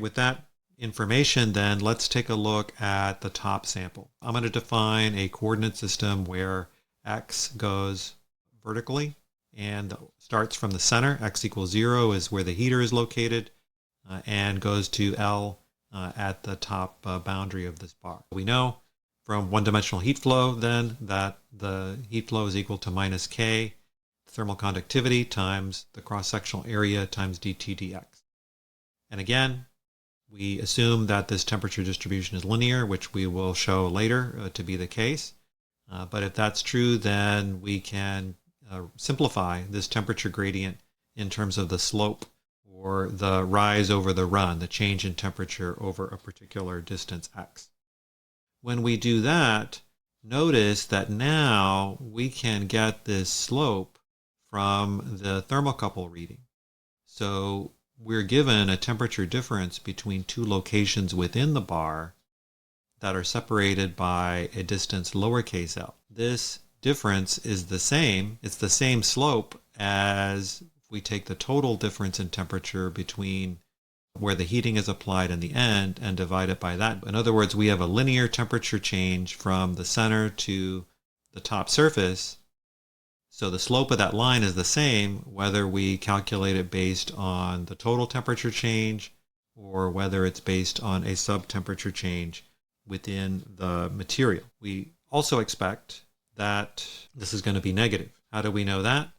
With that information, then let's take a look at the top sample. I'm going to define a coordinate system where x goes vertically and starts from the center. X equals 0 is where the heater is located, and goes to L at the top boundary of this bar. We know from one-dimensional heat flow then that the heat flow is equal to minus K thermal conductivity times the cross-sectional area times dt dx. And again, we assume that this temperature distribution is linear, which we will show later to be the case. But if that's true, then we can simplify this temperature gradient in terms of the slope, or the rise over the run, the change in temperature over a particular distance x. When we do that, notice that now we can get this slope from the thermocouple reading. So we're given a temperature difference between two locations within the bar that are separated by a distance lowercase l. This difference is the same. It's the same slope as if we take the total difference in temperature between where the heating is applied and the end and divide it by that. In other words, we have a linear temperature change from the center to the top surface. So the slope of that line is the same whether we calculate it based on the total temperature change or whether it's based on a sub-temperature change within the material. We also expect that this is going to be negative. How do we know that?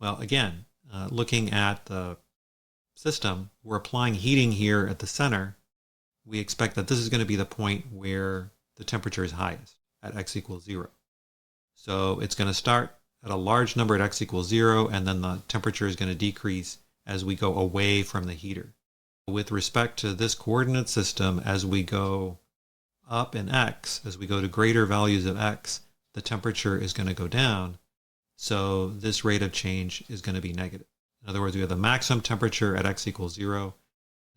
Well, again, looking at the system, we're applying heating here at the center. We expect that this is going to be the point where the temperature is highest at x equals 0. So it's going to start at a large number at x equals 0, and then the temperature is going to decrease as we go away from the heater. With respect to this coordinate system, as we go up in x, as we go to greater values of x, the temperature is going to go down. So this rate of change is going to be negative. In other words, we have the maximum temperature at x equals 0,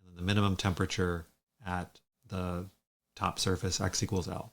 and then the minimum temperature at the top surface, x equals L.